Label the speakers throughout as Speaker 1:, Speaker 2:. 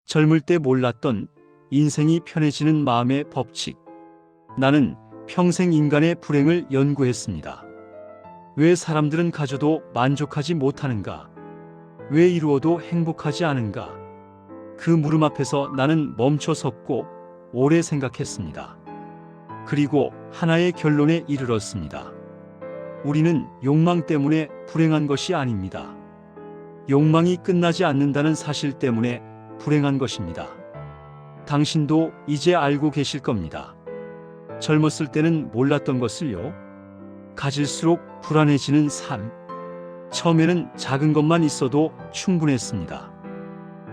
Speaker 1: 젊을 때 몰랐던 인생이 편해지는 마음의 법칙. 나는 평생 인간의 불행을 연구했습니다. 왜 사람들은 가져도 만족하지 못하는가? 왜 이루어도 행복하지 않은가? 그 물음 앞에서 나는 멈춰 섰고 오래 생각했습니다. 그리고 하나의 결론에 이르렀습니다. 우리는 욕망 때문에 불행한 것이 아닙니다. 욕망이 끝나지 않는다는 사실 때문에 불행한 것입니다. 당신도 이제 알고 계실 겁니다. 젊었을 때는 몰랐던 것을요. 가질수록 불안해지는 삶. 처음에는 작은 것만 있어도 충분했습니다.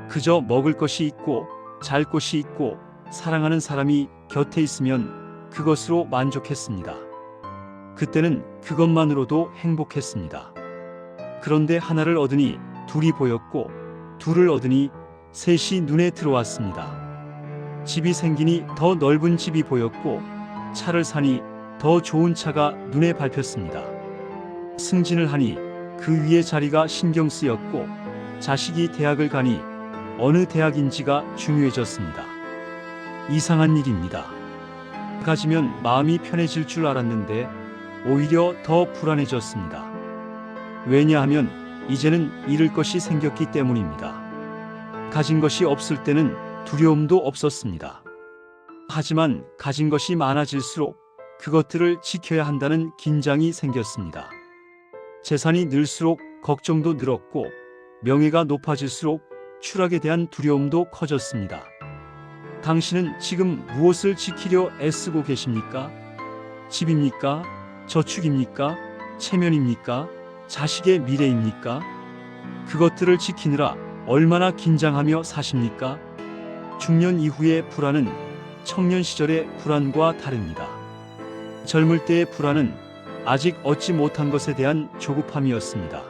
Speaker 1: 그저 먹을 것이 있고, 잘 곳이 있고, 사랑하는 사람이 곁에 있으면 그것으로 만족했습니다. 그때는 그것만으로도 행복했습니다. 그런데 하나를 얻으니 둘이 보였고, 둘을 얻으니 셋이 눈에 들어왔습니다. 집이 생기니 더 넓은 집이 보였고, 차를 사니 더 좋은 차가 눈에 밟혔습니다. 승진을 하니 그 위에 자리가 신경 쓰였고, 자식이 대학을 가니 어느 대학인지가 중요해졌습니다. 이상한 일입니다. 가지면 마음이 편해질 줄 알았는데 오히려 더 불안해졌습니다. 왜냐하면 이제는 잃을 것이 생겼기 때문입니다. 가진 것이 없을 때는 두려움도 없었습니다. 하지만 가진 것이 많아질수록 그것들을 지켜야 한다는 긴장이 생겼습니다. 재산이 늘수록 걱정도 늘었고, 명예가 높아질수록 추락에 대한 두려움도 커졌습니다. 당신은 지금 무엇을 지키려 애쓰고 계십니까? 집입니까? 저축입니까? 체면입니까? 자식의 미래입니까? 그것들을 지키느라 얼마나 긴장하며 사십니까? 중년 이후의 불안은 청년 시절의 불안과 다릅니다. 젊을 때의 불안은 아직 얻지 못한 것에 대한 조급함이었습니다.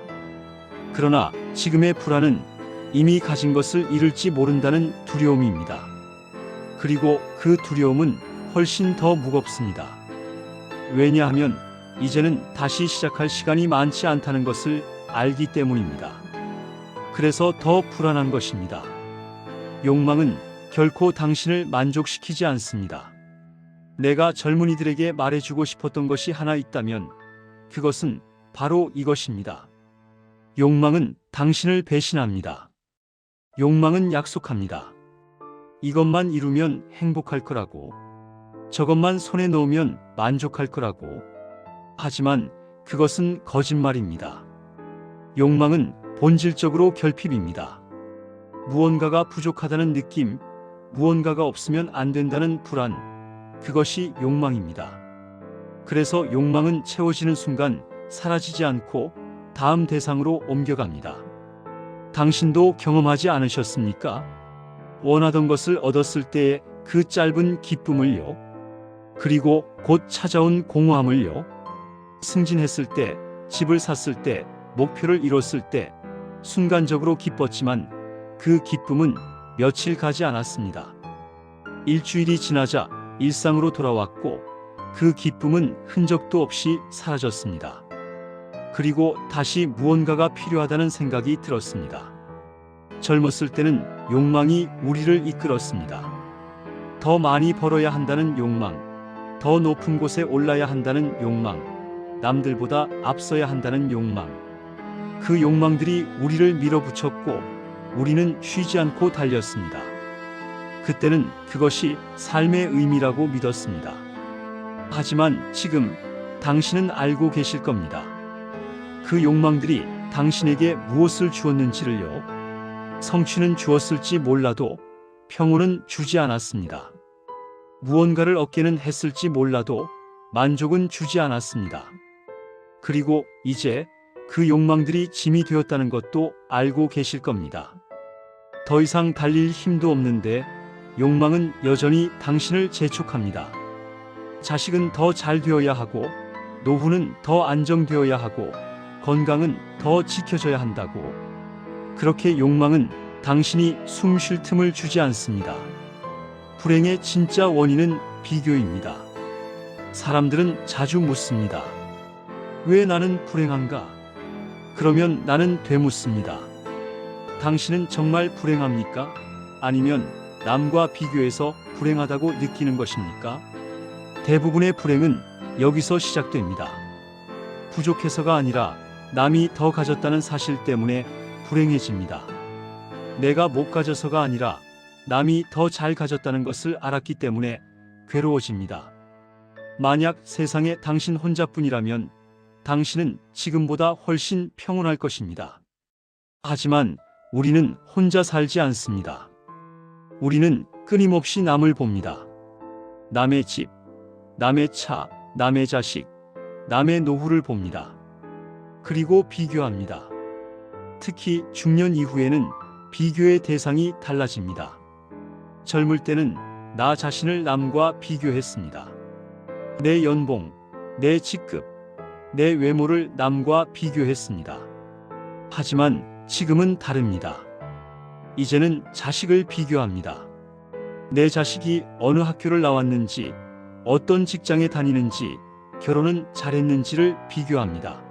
Speaker 1: 그러나 지금의 불안은 이미 가진 것을 잃을지 모른다는 두려움입니다. 그리고 그 두려움은 훨씬 더 무겁습니다. 왜냐하면 이제는 다시 시작할 시간이 많지 않다는 것을 알기 때문입니다. 그래서 더 불안한 것입니다. 욕망은 결코 당신을 만족시키지 않습니다. 내가 젊은이들에게 말해주고 싶었던 것이 하나 있다면 그것은 바로 이것입니다. 욕망은 당신을 배신합니다. 욕망은 약속합니다. 이것만 이루면 행복할 거라고, 저것만 손에 넣으면 만족할 거라고. 하지만 그것은 거짓말입니다. 욕망은 본질적으로 결핍입니다. 무언가가 부족하다는 느낌, 무언가가 없으면 안 된다는 불안, 그것이 욕망입니다. 그래서 욕망은 채워지는 순간 사라지지 않고 다음 대상으로 옮겨갑니다. 당신도 경험하지 않으셨습니까? 원하던 것을 얻었을 때의 그 짧은 기쁨을요. 그리고 곧 찾아온 공허함을요. 승진했을 때, 집을 샀을 때, 목표를 이뤘을 때 순간적으로 기뻤지만 그 기쁨은 며칠 가지 않았습니다. 일주일이 지나자 일상으로 돌아왔고 그 기쁨은 흔적도 없이 사라졌습니다. 그리고 다시 무언가가 필요하다는 생각이 들었습니다. 젊었을 때는 욕망이 우리를 이끌었습니다. 더 많이 벌어야 한다는 욕망, 더 높은 곳에 올라야 한다는 욕망, 남들보다 앞서야 한다는 욕망. 그 욕망들이 우리를 밀어붙였고 우리는 쉬지 않고 달렸습니다. 그때는 그것이 삶의 의미라고 믿었습니다. 하지만 지금 당신은 알고 계실 겁니다. 그 욕망들이 당신에게 무엇을 주었는지를요. 성취는 주었을지 몰라도 평온은 주지 않았습니다. 무언가를 얻게는 했을지 몰라도 만족은 주지 않았습니다. 그리고 이제 그 욕망들이 짐이 되었다는 것도 알고 계실 겁니다. 더 이상 달릴 힘도 없는데 욕망은 여전히 당신을 재촉합니다. 자식은 더 잘 되어야 하고, 노후는 더 안정되어야 하고, 건강은 더 지켜져야 한다고. 그렇게 욕망은 당신이 숨 쉴 틈을 주지 않습니다. 불행의 진짜 원인은 비교입니다. 사람들은 자주 묻습니다. 왜 나는 불행한가? 그러면 나는 되묻습니다. 당신은 정말 불행합니까? 아니면 남과 비교해서 불행하다고 느끼는 것입니까? 대부분의 불행은 여기서 시작됩니다. 부족해서가 아니라 남이 더 가졌다는 사실 때문에 불행해집니다. 내가 못 가져서가 아니라 남이 더 잘 가졌다는 것을 알았기 때문에 괴로워집니다. 만약 세상에 당신 혼자뿐이라면 당신은 지금보다 훨씬 평온할 것입니다. 하지만 우리는 혼자 살지 않습니다. 우리는 끊임없이 남을 봅니다. 남의 집, 남의 차, 남의 자식, 남의 노후를 봅니다. 그리고 비교합니다. 특히 중년 이후에는 비교의 대상이 달라집니다. 젊을 때는 나 자신을 남과 비교했습니다. 내 연봉, 내 직급, 내 외모를 남과 비교했습니다. 하지만 지금은 다릅니다. 이제는 자식을 비교합니다. 내 자식이 어느 학교를 나왔는지, 어떤 직장에 다니는지, 결혼은 잘했는지를 비교합니다.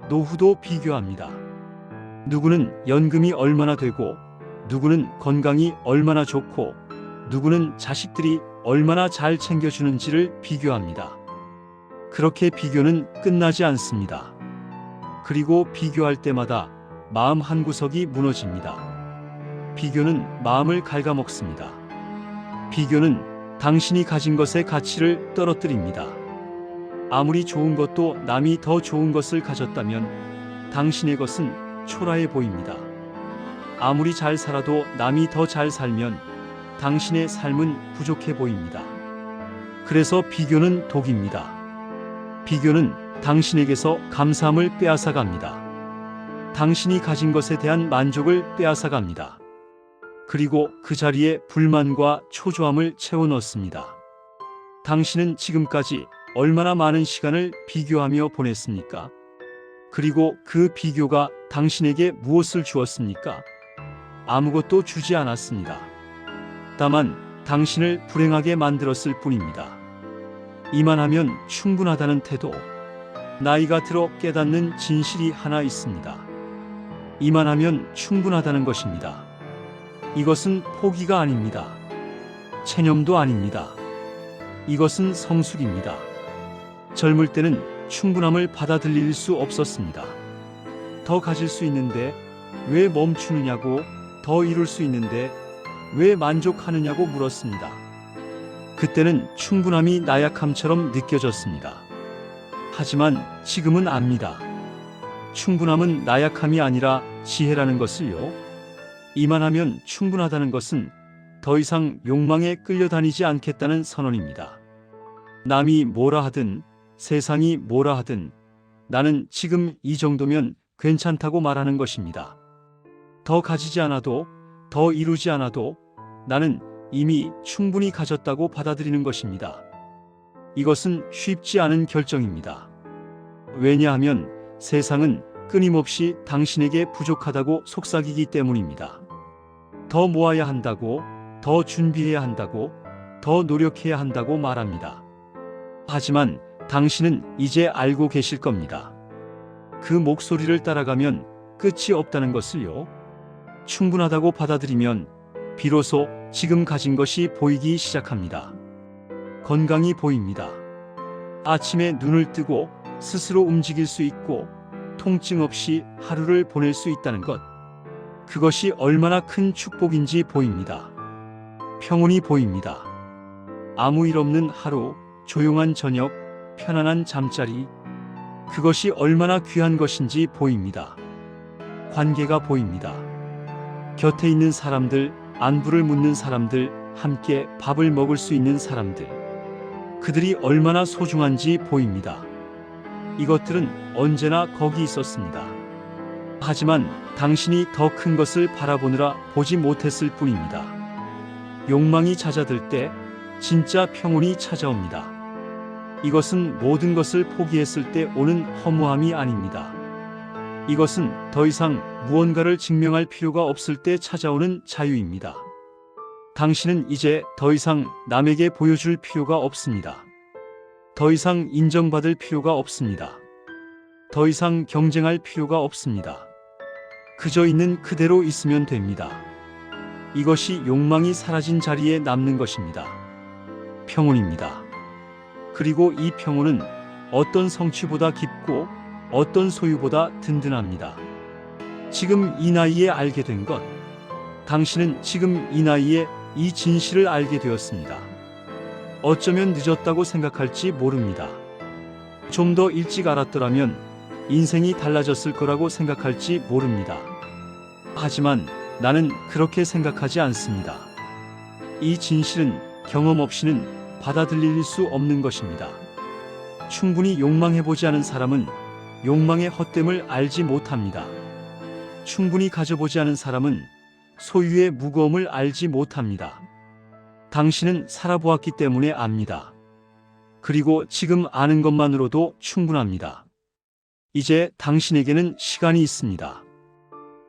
Speaker 1: 노후도 비교합니다. 누구는 연금이 얼마나 되고, 누구는 건강이 얼마나 좋고, 누구는 자식들이 얼마나 잘 챙겨주는지를 비교합니다. 그렇게 비교는 끝나지 않습니다. 그리고 비교할 때마다 마음 한구석이 무너집니다. 비교는 마음을 갉아먹습니다. 비교는 당신이 가진 것의 가치를 떨어뜨립니다. 아무리 좋은 것도 남이 더 좋은 것을 가졌다면 당신의 것은 초라해 보입니다. 아무리 잘 살아도 남이 더 잘 살면 당신의 삶은 부족해 보입니다. 그래서 비교는 독입니다. 비교는 당신에게서 감사함을 빼앗아갑니다. 당신이 가진 것에 대한 만족을 빼앗아갑니다. 그리고 그 자리에 불만과 초조함을 채워 넣습니다. 당신은 지금까지 얼마나 많은 시간을 비교하며 보냈습니까? 그리고 그 비교가 당신에게 무엇을 주었습니까? 아무것도 주지 않았습니다. 다만 당신을 불행하게 만들었을 뿐입니다. 이만하면 충분하다는 태도. 나이가 들어 깨닫는 진실이 하나 있습니다. 이만하면 충분하다는 것입니다. 이것은 포기가 아닙니다. 체념도 아닙니다. 이것은 성숙입니다. 젊을 때는 충분함을 받아들일 수 없었습니다. 더 가질 수 있는데 왜 멈추느냐고, 더 이룰 수 있는데 왜 만족하느냐고 물었습니다. 그때는 충분함이 나약함처럼 느껴졌습니다. 하지만 지금은 압니다. 충분함은 나약함이 아니라 지혜라는 것을요. 이만하면 충분하다는 것은 더 이상 욕망에 끌려다니지 않겠다는 선언입니다. 남이 뭐라 하든 세상이 뭐라 하든 나는 지금 이 정도면 괜찮다고 말하는 것입니다. 더 가지지 않아도, 더 이루지 않아도 나는 이미 충분히 가졌다고 받아들이는 것입니다. 이것은 쉽지 않은 결정입니다. 왜냐하면 세상은 끊임없이 당신에게 부족하다고 속삭이기 때문입니다. 더 모아야 한다고, 더 준비해야 한다고, 더 노력해야 한다고 말합니다. 하지만 당신은 이제 알고 계실 겁니다. 그 목소리를 따라가면 끝이 없다는 것을요. 충분하다고 받아들이면 비로소 지금 가진 것이 보이기 시작합니다. 건강이 보입니다. 아침에 눈을 뜨고 스스로 움직일 수 있고 통증 없이 하루를 보낼 수 있다는 것. 그것이 얼마나 큰 축복인지 보입니다. 평온이 보입니다. 아무 일 없는 하루, 조용한 저녁, 편안한 잠자리. 그것이 얼마나 귀한 것인지 보입니다. 관계가 보입니다. 곁에 있는 사람들, 안부를 묻는 사람들, 함께 밥을 먹을 수 있는 사람들. 그들이 얼마나 소중한지 보입니다. 이것들은 언제나 거기 있었습니다. 하지만 당신이 더 큰 것을 바라보느라 보지 못했을 뿐입니다. 욕망이 잦아들 때 진짜 평온이 찾아옵니다. 이것은 모든 것을 포기했을 때 오는 허무함이 아닙니다. 이것은 더 이상 무언가를 증명할 필요가 없을 때 찾아오는 자유입니다. 당신은 이제 더 이상 남에게 보여줄 필요가 없습니다. 더 이상 인정받을 필요가 없습니다. 더 이상 경쟁할 필요가 없습니다. 그저 있는 그대로 있으면 됩니다. 이것이 욕망이 사라진 자리에 남는 것입니다. 평온입니다. 그리고 이 평온은 어떤 성취보다 깊고 어떤 소유보다 든든합니다. 지금 이 나이에 알게 된 것, 당신은 지금 이 나이에 이 진실을 알게 되었습니다. 어쩌면 늦었다고 생각할지 모릅니다. 좀 더 일찍 알았더라면 인생이 달라졌을 거라고 생각할지 모릅니다. 하지만 나는 그렇게 생각하지 않습니다. 이 진실은 경험 없이는 받아들일 수 없는 것입니다. 충분히 욕망해보지 않은 사람은 욕망의 헛됨을 알지 못합니다. 충분히 가져보지 않은 사람은 소유의 무거움을 알지 못합니다. 당신은 살아보았기 때문에 압니다. 그리고 지금 아는 것만으로도 충분합니다. 이제 당신에게는 시간이 있습니다.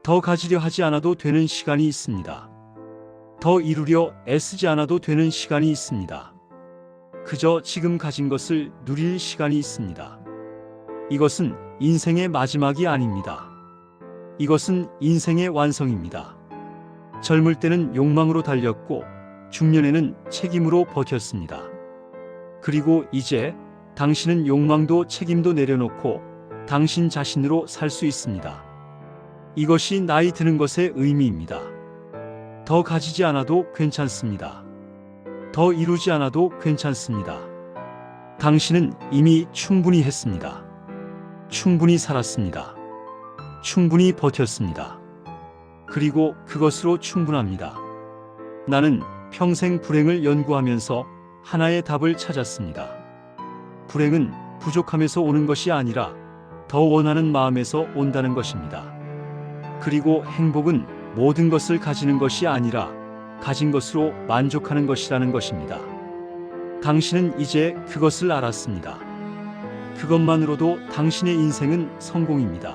Speaker 1: 더 가지려 하지 않아도 되는 시간이 있습니다. 더 이루려 애쓰지 않아도 되는 시간이 있습니다. 그저 지금 가진 것을 누릴 시간이 있습니다. 이것은 인생의 마지막이 아닙니다. 이것은 인생의 완성입니다. 젊을 때는 욕망으로 달렸고 중년에는 책임으로 버텼습니다. 그리고 이제 당신은 욕망도 책임도 내려놓고 당신 자신으로 살 수 있습니다. 이것이 나이 드는 것의 의미입니다. 더 가지지 않아도 괜찮습니다. 더 이루지 않아도 괜찮습니다. 당신은 이미 충분히 했습니다. 충분히 살았습니다. 충분히 버텼습니다. 그리고 그것으로 충분합니다. 나는 평생 불행을 연구하면서 하나의 답을 찾았습니다. 불행은 부족함에서 오는 것이 아니라 더 원하는 마음에서 온다는 것입니다. 그리고 행복은 모든 것을 가지는 것이 아니라 가진 것으로 만족하는 것이라는 것입니다. 당신은 이제 그것을 알았습니다. 그것만으로도 당신의 인생은 성공입니다.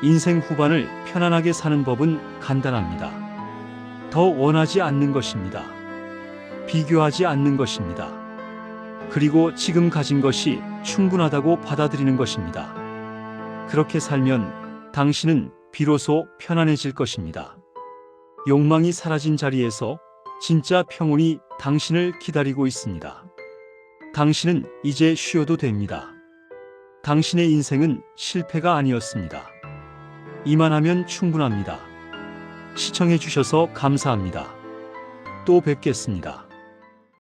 Speaker 1: 인생 후반을 편안하게 사는 법은 간단합니다. 더 원하지 않는 것입니다. 비교하지 않는 것입니다. 그리고 지금 가진 것이 충분하다고 받아들이는 것입니다. 그렇게 살면 당신은 비로소 편안해질 것입니다. 욕망이 사라진 자리에서 진짜 평온이 당신을 기다리고 있습니다. 당신은 이제 쉬어도 됩니다. 당신의 인생은 실패가 아니었습니다. 이만하면 충분합니다. 시청해 주셔서 감사합니다. 또 뵙겠습니다.